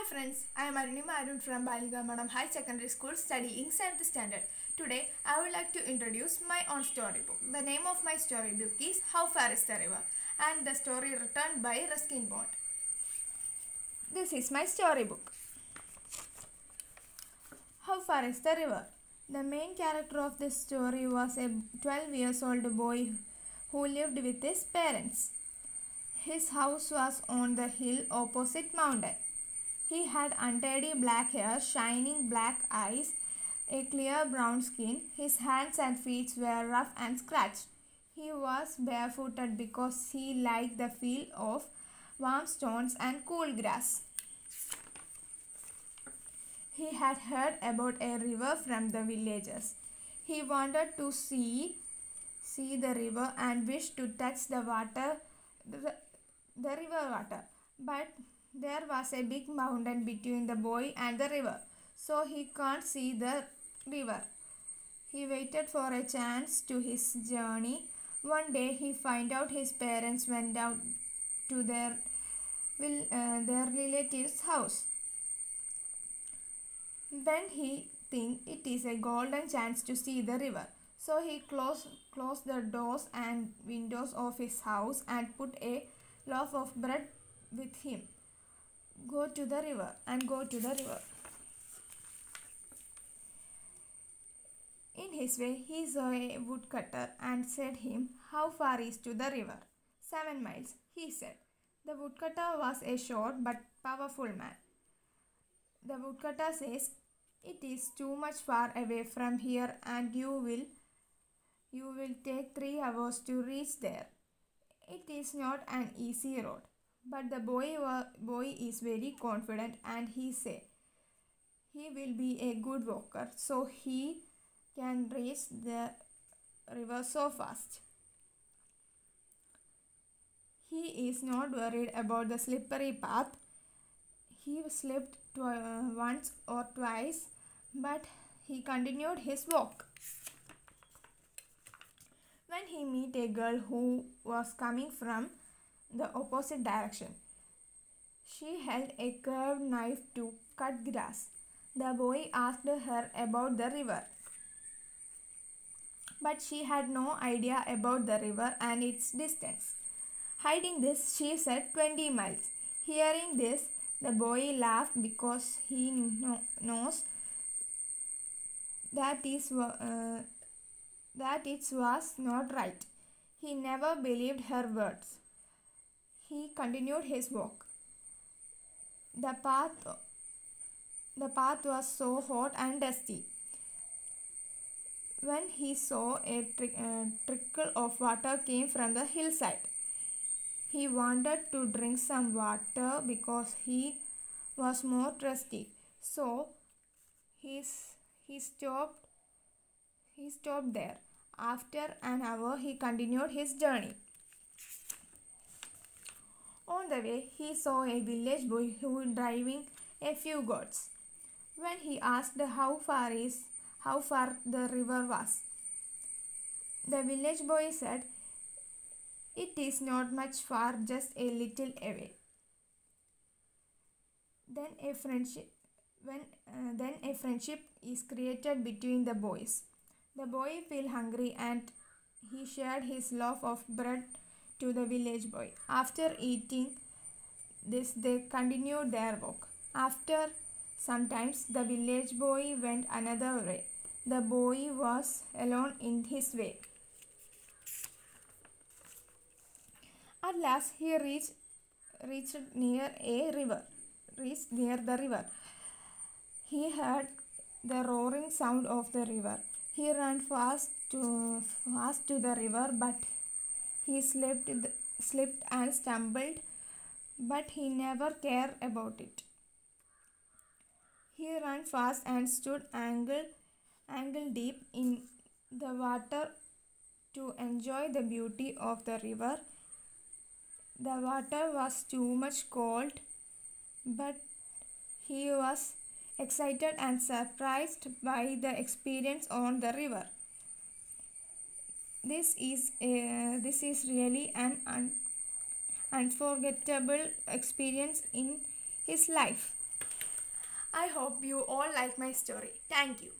friends, I am Arunima Arun from Balika Madam High Secondary School studying 7th standard. Today, I would like to introduce my own storybook. The name of my storybook is How Far is the River and the story written by Ruskin Bond. This is my storybook. How Far is the River? The main character of this story was a 12 years old boy who lived with his parents. His house was on the hill opposite mountain. He had untidy black hair, shining black eyes, a clear brown skin. His hands and feet were rough and scratched. He was barefooted because he liked the feel of warm stones and cool grass. He had heard about a river from the villagers. He wanted to see the river and wished to touch the river water. But there was a big mountain between the boy and the river, so he can't see the river. He waited for a chance to his journey. One day he found out his parents went out to their relative's house. Then he think it is a golden chance to see the river. So he closed the doors and windows of his house and put a loaf of bread with him. Go to the river. In his way, he saw a woodcutter and said him, "How far is to the river?" 7 miles, he said. The woodcutter was a short but powerful man. The woodcutter says, "It is too much far away from here and you will take 3 hours to reach there. It is not an easy road." But the boy is very confident and he said he will be a good walker, so he can reach the river so fast. He is not worried about the slippery path. He slipped once or twice, but he continued his walk. When he met a girl who was coming from the opposite direction, she held a curved knife to cut grass. The boy asked her about the river, but she had no idea about the river and its distance. Hiding this, she said 20 miles. Hearing this, the boy laughed because he knows that it was not right. He never believed her words. He continued his walk. The path was so hot and dusty. When he saw a trickle of water came from the hillside, he wanted to drink some water because he was more thirsty. So he stopped there. After an hour, he continued his journey. On the way, he saw a village boy who was driving a few goats. When he asked how far the river was, the village boy said, "It is not much far, just a little away." Then a friendship is created between the boys. The boy felt hungry and he shared his loaf of bread to the village boy. After eating this, they continued their walk. After some time, the village boy went another way. The boy was alone in his way. At last, he reached near the river. He heard the roaring sound of the river. He ran fast to the river, but he slipped and stumbled, but he never cared about it. He ran fast and stood ankle deep in the water to enjoy the beauty of the river. The water was too much cold, but he was excited and surprised by the experience on the river. This is really an unforgettable experience in his life. I hope you all like my story. Thank you.